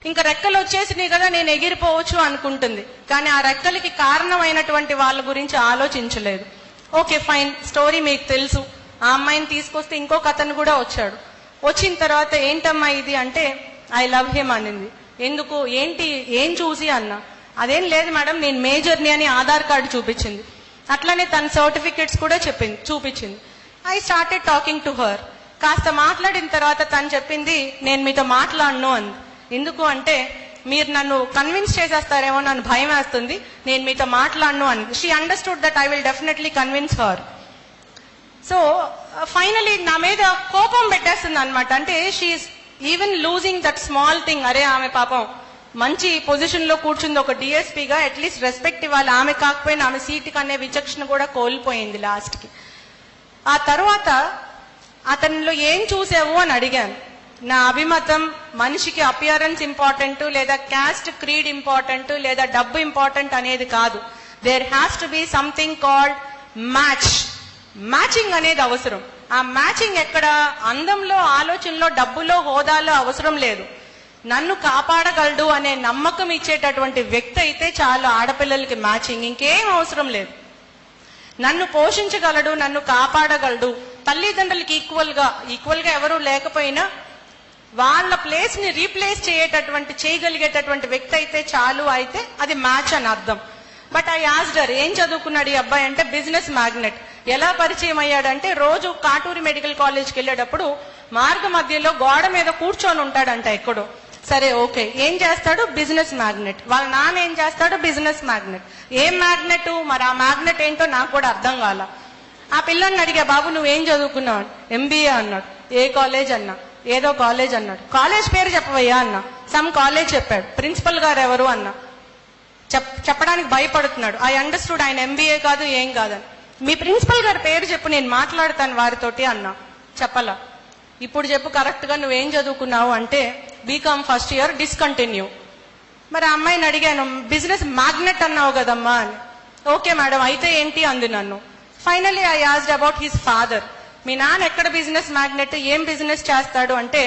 ఇంకా రెక్కలు వచ్చేసినాయి కదా, నేను ఎగిరిపోవచ్చు అనుకుంటుంది. కానీ ఆ రెక్కలకి కారణమైనటువంటి వాళ్ళ గురించి ఆలోచించలేదు. ఓకే ఫైన్, స్టోరీ మీకు తెలుసు. ఆ అమ్మాయిని తీసుకొస్తే ఇంకొక అతను కూడా వచ్చాడు. వచ్చిన తర్వాత ఏంటమ్మా ఇది అంటే ఐ లవ్ హిమ్ అనింది. ఎందుకు, ఏంటి, ఏం చూసి అన్నా. అదేం లేదు మేడం, నేను మేజర్ని అని ఆధార్ కార్డు చూపించింది. అట్లనే తన సర్టిఫికెట్స్ కూడా చూపించింది. I started talking to her. కాస్త మాట్లాడిన తర్వాత తను చెప్పింది, నేను మీతో మాట్లాడను అంది. ఎందుకు అంటే మీరు నన్ను కన్విన్స్ చేసేస్తారేమో, నన్ను భయం వేస్తుంది, నేను మీతో మాట్లాడను అని. She understood that I will definitely convince her. So finally నా మీద కోపం పెట్టేస్తుంది అనమాట. అంటే she is even losing that small thing. అరే ఆమె పాపం మంచి పొజిషన్ లో కూర్చుంది, ఒక డిఎస్పీగా, అట్లీస్ట్ రెస్పెక్ట్ ఇవ్వాలి. ఆమె కాకపోయినా ఆమె సీటుకి అనే విచక్షణ కూడా కోల్పోయింది లాస్ట్ కి. ఆ తర్వాత అతనిలో ఏం చూసావు అని అడిగాను. నా అభిమతం, మనిషికి అపియరెన్స్ ఇంపార్టెంట్, లేదా క్యాస్ట్ క్రీడ్ ఇంపార్టెంట్, లేదా డబ్బు ఇంపార్టెంట్ అనేది కాదు. There has to be something called match. Matching అనేది అవసరం. ఆ మ్యాచింగ్ ఎక్కడ? అందంలో, ఆలోచనలో, డబ్బులో, హోదాలో అవసరం లేదు. నన్ను కాపాడగలడు అనే నమ్మకం ఇచ్చేటటువంటి వ్యక్తి అయితే చాలు ఆడపిల్లలకి మ్యాచింగ్, ఇంకేం అవసరం లేదు. నన్ను పోషించగలడు, నన్ను కాపాడగలడు, తల్లిదండ్రులకి ఈక్వల్ గా ఎవరు లేకపోయినా వాళ్ళ ప్లేస్ ని రీప్లేస్ చేయగలిగేటటువంటి వ్యక్తి అయితే చాలు, అయితే అది మ్యాచ్ అని అర్థం. బట్ ఐ ఆస్క్డ్ హర్, ఏం చదువుకున్నాడు ఈ అబ్బాయి అంటే బిజినెస్ మ్యాగ్నెట్. ఎలా పరిచయం అయ్యాడంటే రోజు కాటూరి మెడికల్ కాలేజ్కి వెళ్ళేటప్పుడు మార్గ మధ్యలో గోడ మీద కూర్చొని ఉంటాడంట ఎక్కడో. సరే ఓకే, ఏం చేస్తాడు? Business magnet. వాళ్ళ నాన్న ఏం చేస్తాడు? Business magnet. ఏం మ్యాగ్నెట్? మరి ఆ మ్యాగ్నెట్ ఏంటో నాకు కూడా అర్థం కాల. ఆ పిల్లని అడిగా, బాబు నువ్వేం చదువుకున్నావు? ఎంబీఏ అన్నాడు. ఏ కాలేజ్ అన్నా? ఏదో కాలేజ్ అన్నాడు. కాలేజ్ పేరు చెప్పవయ్యా అన్నా. సమ్ కాలేజ్ చెప్పాడు. ప్రిన్సిపల్ గారు ఎవరు అన్నా. చెప్పడానికి భయపడుతున్నాడు. ఐ అండర్స్టూడ్ ఆయన ఎంబీఏ కాదు, ఏం కాదని. మీ ప్రిన్సిపల్ గారి పేరు చెప్పు, నేను మాట్లాడతాను వారితోటి అన్నా. చెప్పలా. ఇప్పుడు చెప్పు కరెక్ట్ గా నువ్వేం చదువుకున్నావు అంటే బీకామ్ ఫస్ట్ ఇయర్, డిస్కంటిన్యూ. మరి ఆ అమ్మాయిని అడిగాను, బిజినెస్ మ్యాగ్నెట్ అన్నావు కదమ్మా అని. ఓకే మేడం, అయితే ఏంటి అంది నన్ను. Finally I asked about his father. మీ నాన్న ఎక్కడ బిజినెస్ మ్యాగ్నెట్, ఏం బిజినెస్ చేస్తాడు అంటే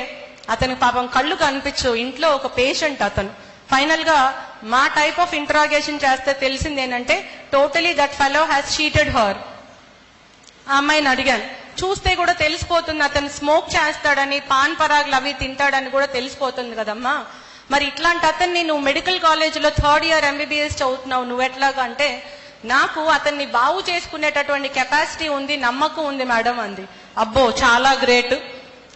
అతనికి పాపం కళ్ళు కనిపించు, ఇంట్లో ఒక పేషెంట్ అతను. ఫైనల్ గా మా టైప్ ఆఫ్ ఇంట్రాగేషన్ చేస్తే తెలిసింది ఏంటంటే totally that fellow has cheated her. ఆ అమ్మాయిని అడిగాను, చూస్తే కూడా తెలిసిపోతుంది అతను స్మోక్ చేస్తాడని, పాన్ పరాగులు అవి తింటాడని కూడా తెలిసిపోతుంది కదమ్మా. మరి ఇట్లాంటి అతన్ని నువ్వు మెడికల్ కాలేజీలో థర్డ్ ఇయర్ ఎంబీబీఎస్ చదువుతున్నావు, నువ్వు ఎట్లాగా అంటే నాకు అతన్ని బాగు చేసుకునేటటువంటి కెపాసిటీ ఉంది, నమ్మకం ఉంది మేడం అంది. అబ్బో చాలా గ్రేట్.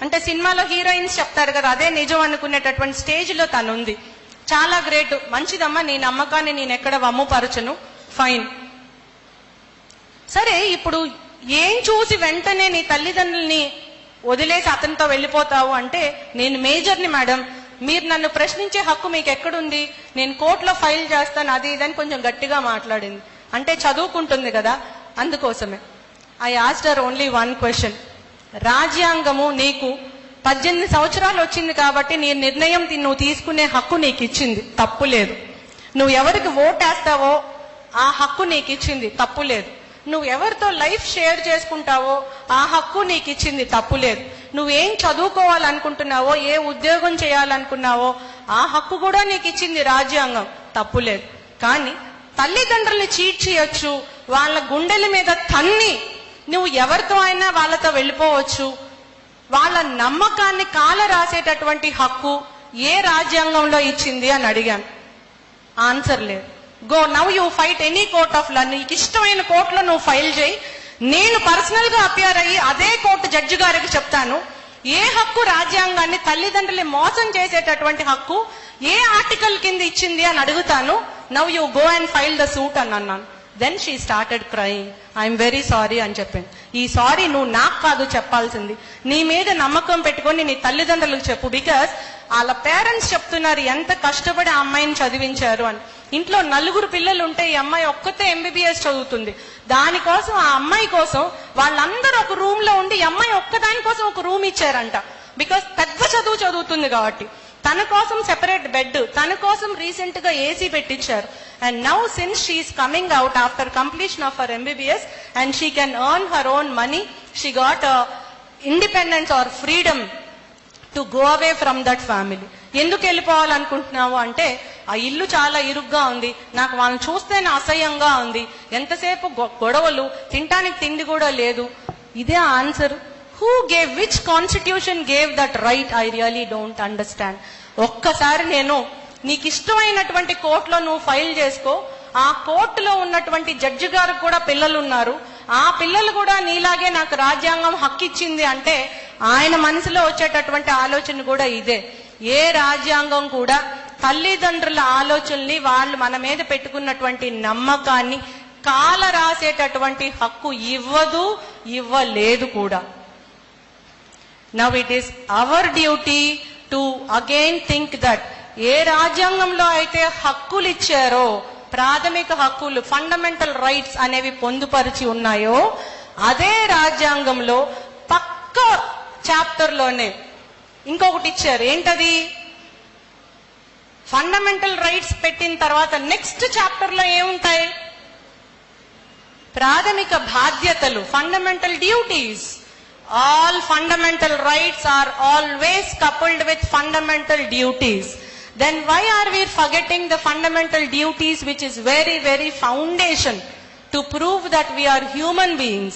అంటే సినిమాలో హీరోయిన్స్ చెప్తారు కదా, అదే నిజం అనుకునేటటువంటి స్టేజ్ లో తను ఉంది. చాలా గ్రేట్, మంచిదమ్మా, నీ నమ్మకాన్ని నేను ఎక్కడ వమ్ముపరచను. ఫైన్. సరే, ఇప్పుడు ఏం చూసి వెంటనే నీ తల్లిదండ్రుల్ని వదిలేసి అతనితో వెళ్ళిపోతావు అంటే నేను మేజర్ని మేడం, మీరు నన్ను ప్రశ్నించే హక్కు మీకు ఎక్కడుంది, నేను కోర్టులో ఫైల్ చేస్తాను, అది ఇదని కొంచెం గట్టిగా మాట్లాడింది. అంటే చదువుకుంటుంది కదా, అందుకోసమే. I asked her only one question. రాజ్యాంగము నీకు 18 సంవత్సరాలు వచ్చింది కాబట్టి నీ నిర్ణయం నువ్వు తీసుకునే హక్కు నీకు ఇచ్చింది, తప్పు లేదు. నువ్వు ఎవరికి ఓటేస్తావో ఆ హక్కు నీకు ఇచ్చింది, తప్పు లేదు. నువ్వు ఎవరితో లైఫ్ షేర్ చేసుకుంటావో ఆ హక్కు నీకు ఇచ్చింది, తప్పు లేదు. నువ్వేం చదువుకోవాలనుకుంటున్నావో, ఏ ఉద్యోగం చేయాలనుకున్నావో ఆ హక్కు కూడా నీకు ఇచ్చింది రాజ్యాంగం, తప్పు లేదు. కానీ తల్లిదండ్రుల్ని చీట్ చేయొచ్చు, వాళ్ళ గుండెల మీద తన్ని నువ్వు ఎవరితో అయినా వాళ్ళతో వెళ్ళిపోవచ్చు. వాళ్ళ నమ్మకాన్ని కాల రాసేటటువంటి హక్కు ఏ రాజ్యాంగంలో ఇచ్చింది అని అడిగాను. ఆన్సర్ లేదు. Go now you fight any court of law, నీకు ఇష్టమైన కోర్టులో నువ్వు ఫైల్ చేయి. నేను పర్సనల్ గా అపియర్ అయ్యి అదే కోర్టు జడ్జి గారికి చెప్తాను ఏ హక్కు రాజ్యాంగాన్ని తల్లిదండ్రుల్ని మోసం చేసేటటువంటి హక్కు ఏ ఆర్టికల్ కింద ఇచ్చింది అని అడుగుతాను. Now you go and file the suit అని అన్నాను. Then she started crying. I'm very sorry అని చెప్పింది. ఈ సారీ నువ్వు నాకు కాదు చెప్పాల్సింది, నీ మీద నమ్మకం పెట్టుకొని నీ తల్లిదండ్రులకు చెప్పు. బికాస్ వాళ్ళ పేరెంట్స్ చెప్తున్నారు ఎంత కష్టపడి ఆ అమ్మాయిని చదివించారు అని. ఇంట్లో 4 పిల్లలు ఉంటే ఈ అమ్మాయి ఒక్కతే ఎంబీబీఎస్ చదువుతుంది. దానికోసం ఆ అమ్మాయి కోసం వాళ్ళందరూ ఒక రూమ్ లో ఉండి ఈ అమ్మాయి ఒక్కదాని కోసం ఒక రూమ్ ఇచ్చారంట. బికాస్ పెద్ద చదువు చదువుతుంది కాబట్టి. తన కోసం సెపరేట్ బెడ్, తన కోసం రీసెంట్ గా ఏసీ పెట్టించారు. And now since she is coming out after completion of her MBBS and she can earn her own money, she got independence or freedom to go away from that family. ఎందుకు వెళ్ళిపోవాలనుకుంటున్నావు అంటే ఆ ఇల్లు చాలా ఇరుగ్గా ఉంది, నాకు వాళ్ళని చూస్తేనే అసహ్యంగా ఉంది, ఎంతసేపు గొడవలు, తినటానికి తిండి కూడా లేదు. ఇదే answer. Who gave, which constitution gave that right? I really don't understand. ఒక్కసారి నేను నీకు ఇష్టమైనటువంటి కోర్టులో నువ్వు ఫైల్ చేసుకో, ఆ కోర్టులో ఉన్నటువంటి జడ్జి గారికి కూడా పిల్లలు ఉన్నారు, ఆ పిల్లలు కూడా నీలాగే నాకు రాజ్యాంగం హక్కు ఇచ్చింది అంటే ఆయన మనసులో వచ్చేటటువంటి ఆలోచన కూడా ఇదే. ఏ రాజ్యాంగం కూడా తల్లిదండ్రుల ఆలోచనల్ని, వాళ్ళు మన మీద పెట్టుకున్నటువంటి నమ్మకాన్ని కాల రాసేటటువంటి హక్కు ఇవ్వదు, ఇవ్వలేదు కూడా. Now it is our duty to again think that ఏ రాజ్యాంగంలో అయితే హక్కులు ఇచ్చారో, ప్రాథమిక హక్కులు, ఫండమెంటల్ రైట్స్ అనేవి పొందుపరిచి ఉన్నాయో, అదే రాజ్యాంగంలో పక్క చాప్టర్ లోనే ఇంకొకటి ఇచ్చారు. ఏంటది? ఫండమెంటల్ రైట్స్ పెట్టిన తర్వాత నెక్స్ట్ చాప్టర్ లో ఏముంటాయి? ప్రాథమిక బాధ్యతలు, fundamental duties. All fundamental rights are always coupled with fundamental duties. Then why are we forgetting the fundamental duties, which is very, very foundation to prove that we are human beings?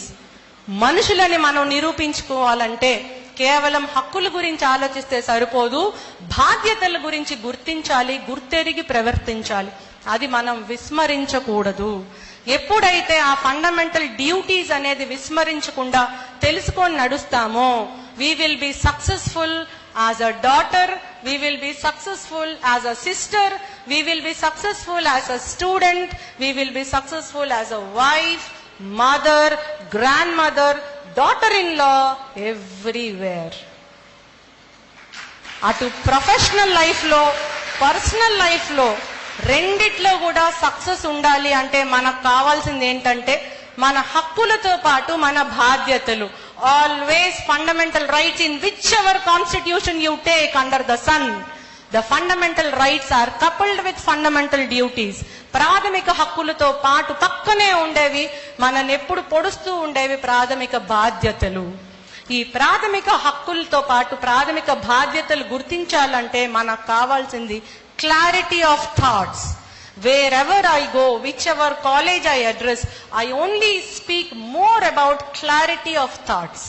మనుషులని మనం నిరూపించుకోవాలంటే కేవలం హక్కుల గురించి ఆలోచిస్తే సరిపోదు, బాధ్యతల గురించి గుర్తించాలి, గుర్తెరిగి ప్రవర్తించాలి. అది మనం విస్మరించకూడదు. ఎప్పుడైతే ఆ ఫండమెంటల్ డ్యూటీస్ అనేది విస్మరించకుండా తెలుసుకొని నడుస్తామో, we will be successful as a daughter, we will be successful as a sister, we will be successful as a student, we will be successful as a wife, mother, grandmother, daughter-in-law, everywhere. అటు professional life లో, personal life లో, రెండిట్లో కూడా success ఉండాలి అంటే మనకు కావాల్సింది ఏంటంటే మన హక్కులతో పాటు మన బాధ్యతలు. Always fundamental rights in whichever constitution you take under the sun, the fundamental rights are coupled with fundamental duties. ప్రాథమిక హక్కులతో పాటు పక్కనే ఉండేవి, మనల్ని ఎప్పుడు పొడుస్తూ ఉండేవి ప్రాథమిక బాధ్యతలు. ఈ ప్రాథమిక హక్కులతో పాటు ప్రాథమిక బాధ్యతలు గుర్తించాలంటే మనకు కావాల్సింది clarity of thoughts. Wherever I go, whichever college I address, I only speak more about clarity of thoughts.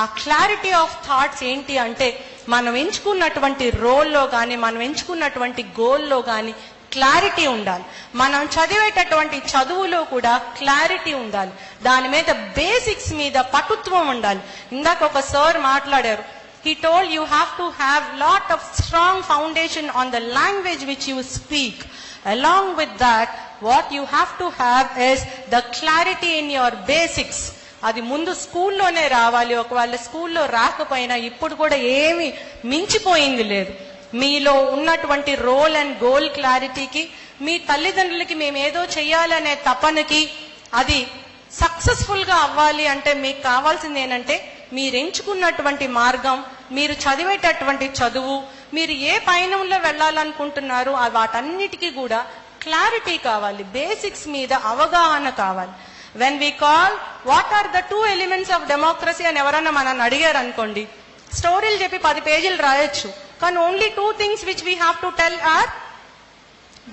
ఆ క్లారిటీ ఆఫ్ థాట్స్ ఏంటి అంటే మనం ఎంచుకున్నటువంటి రోల్లో కానీ, మనం ఎంచుకున్నటువంటి గోల్లో కానీ క్లారిటీ ఉండాలి. మనం చదివేటటువంటి చదువులో కూడా క్లారిటీ ఉండాలి. దాని మీద బేసిక్స్ మీద పటుత్వం ఉండాలి. ఇందాక ఒక సార్ మాట్లాడారు. He told you have to have lot of strong foundation on the language which you speak. Along with that, what you have to have is the clarity in your basics. అది ముందు స్కూల్లోనే రావాలి. ఒకవేళ స్కూల్లో రాకపోయినా ఇప్పుడు కూడా ఏమి మించిపోయింది లేదు. మీలో ఉన్నటువంటి రోల్ అండ్ గోల్ క్లారిటీకి, మీ తల్లిదండ్రులకి మేమేదో చెయ్యాలనే తపనకి, అది సక్సెస్ఫుల్ గా అవ్వాలి అంటే మీకు కావాల్సింది ఏంటంటే మీరు ఎంచుకున్నటువంటి మార్గం, మీరు చదివేటటువంటి చదువు, మీరు ఏ పయనంలో వెళ్ళాలనుకుంటున్నారు, వాటన్నిటికీ కూడా క్లారిటీ కావాలి, బేసిక్స్ మీద అవగాహన కావాలి. When we call what are the 2 elements of democracy అని ఎవరన్నా మనల్ని అడిగారు అనుకోండి, స్టోరీలు చెప్పి 10 పేజీలు రాయొచ్చు. కానీ only 2 things which we have to tell are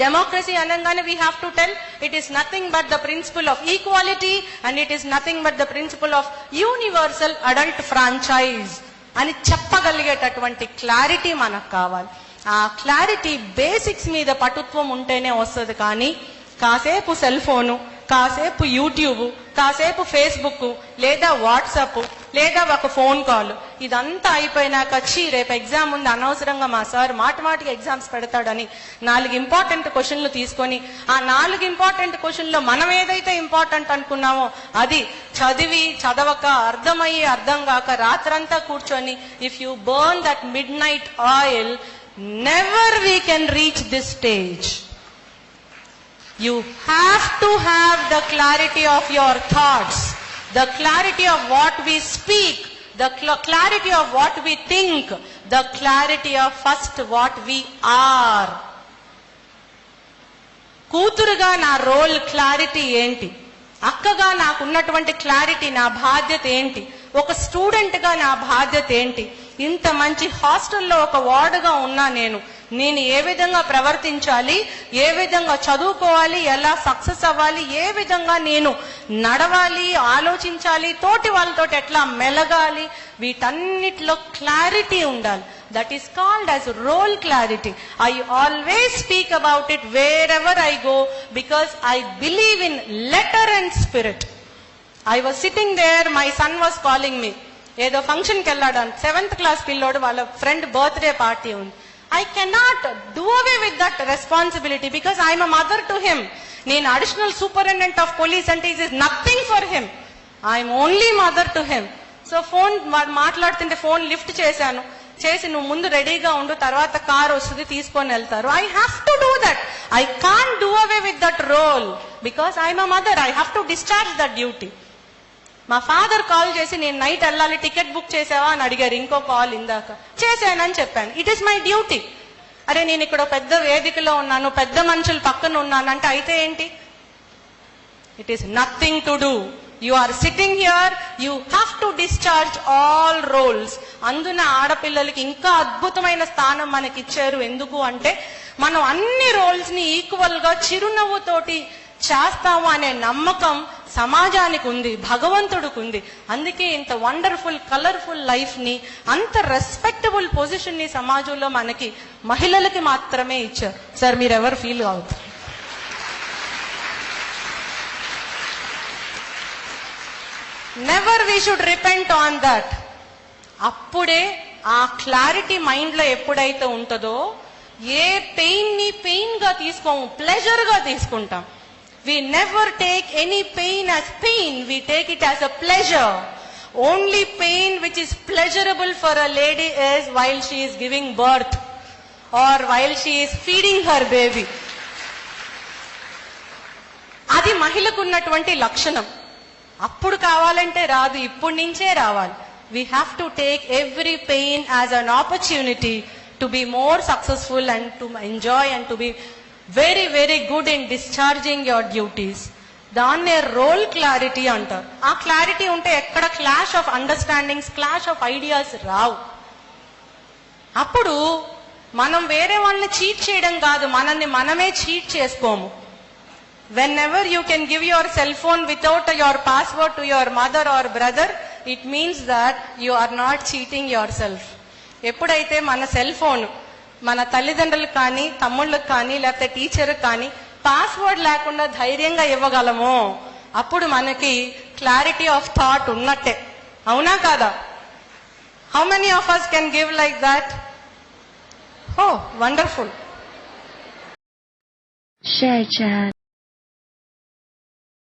democracy అనగానే we have to tell it is nothing but the principle of equality and it is nothing but the principle of universal adult franchise అని చెప్పగలిగేటటువంటి clarity మనకు కావాలి. ఆ clarity basics మీద పటుత్వం ఉంటేనే వస్తుంది. కానీ కాసేపు సెల్ ఫోను, కాసేపు యూట్యూబ్, కాసేపు ఫేస్బుక్, లేదా వాట్సాప్, లేదా ఒక ఫోన్ కాల్, ఇదంతా అయిపోయినాక రేపు ఎగ్జామ్ ఉంది, అనవసరంగా మా సార్ మాటిమాటికి ఎగ్జామ్స్ పెడతాడని 4 ఇంపార్టెంట్ క్వశ్చన్లు తీసుకొని ఆ 4 ఇంపార్టెంట్ క్వశ్చన్లో మనం ఏదైతే ఇంపార్టెంట్ అనుకున్నామో అది చదవక, అర్థమయ్యి అర్థం కాక రాత్రంతా కూర్చొని, if you burn that mid night oil, never we can reach this stage. You have to have the clarity of your thoughts, the clarity of what we speak, the clarity of what we think, the clarity of first what we are. కూతురుగా నా role clarity ఏంటి, అక్కగా నాకున్నటువంటి clarity, నా బాధ్యత ఏంటి, ఒక student గా నా బాధ్యత ఏంటి, ఇంత మంచి హాస్టల్లో ఒక వార్డుగా ఉన్నా నేను నేను ఏ విధంగా ప్రవర్తించాలి, ఏ విధంగా చదువుకోవాలి, ఎలా సక్సెస్ అవ్వాలి, ఏ విధంగా నేను నడవాలి, ఆలోచించాలి, తోటి వాళ్ళతో ఎట్లా మెలగాలి, వీటన్నిటిలో క్లారిటీ ఉండాలి. That is called as role clarity. I always speak about it wherever I go because I believe in letter and spirit. I was sitting there, my son was calling me. ఏదో ఫంక్షన్కి వెళ్ళాడు, 7th class పిల్లోడు, వాళ్ళ friend birthday party ఉంది. I cannot do away with that responsibility because I am a mother to him. నేను additional superintendent of police అంటే it is nothing for him. I am only mother to him. So phone మాట్లాడుతుంటే phone lift చేశాను, చేసి నువ్వు ముందు రెడీగా ఉండు, తర్వాత కార్ వస్తుంది తీసుకొని వెళ్తారు. I have to do that. I can't do away with that role because I'm a mother. I have to discharge that duty. మా ఫాదర్ కాల్ చేసి నేను నైట్ వెళ్ళాలి, టికెట్ బుక్ చేసావా అని అడిగారు. ఇంకో కాల్ ఇందాక చేశానని చెప్పాను. It is my duty. అరే నేను ఇక్కడ పెద్ద వేదికలో ఉన్నాను, పెద్ద మనుషులు పక్కన ఉన్నాను అంటే అయితే ఏంటి? It is nothing to do. You are sitting here, you have to discharge all roles. అందున ఆడపిల్లలకి ఇంకా అద్భుతమైన స్థానం మనకి ఇచ్చారు. ఎందుకు అంటే మనం అన్ని రోల్స్ ని ఈక్వల్ గా చిరునవ్వుతోటి చేస్తాము అనే నమ్మకం సమాజానికి ఉంది, భగవంతుడికి ఉంది. అందుకే ఇంత వండర్ఫుల్ కలర్ఫుల్ లైఫ్ ని, అంత రెస్పెక్టబుల్ పొజిషన్ ని సమాజంలో మనకి మహిళలకి మాత్రమే ఇచ్చారు. సార్ మీరు ఎవరు ఫీల్ అవుతారు? Never we should repent on that. అప్పుడే ఆ క్లారిటీ మైండ్ లో ఎప్పుడైతే ఉంటుందో ఏ పెయిన్ ని పెయిన్ గా తీసుకోము, ప్లెజర్ గా తీసుకుంటాం. We never take any pain as pain, we take it as a pleasure. Only pain which is pleasurable for a lady is while she is giving birth or while she is feeding her baby. అది మహిళకు ఉన్నటువంటి లక్షణం. అప్పుడు కావాలంటే రాదు, ఇప్పటి నుంచే రావాలి. We have to take every pain as an opportunity to be more successful and to enjoy and to be very very good in discharging your duties. దాన్నే రోల్ క్లారిటీ అంటారు. ఆ క్లారిటీ ఉంటే ఎక్కడ clash of understandings, clash of ideas రావు. అప్పుడు మనం వేరే వాళ్ళని చీట్ చేయడం కాదు, మనల్ని మనమే చీట్ చేసుకోము. Whenever you can give your cell phone without your password to your mother or brother, it means that you are not cheating yourself. ఎప్పుడైతే మన సెల్ ఫోన్ మన తల్లిదండ్రులకు కానీ, తమ్ముళ్ళకు కానీ, లేకపోతే టీచర్కి కానీ పాస్వర్డ్ లేకుండా ధైర్యంగా ఇవ్వగలమో అప్పుడు మనకి క్లారిటీ ఆఫ్ థాట్ ఉన్నట్టే. అవునా కాదా? How many of us can give like that? Oh, wonderful. Share chat.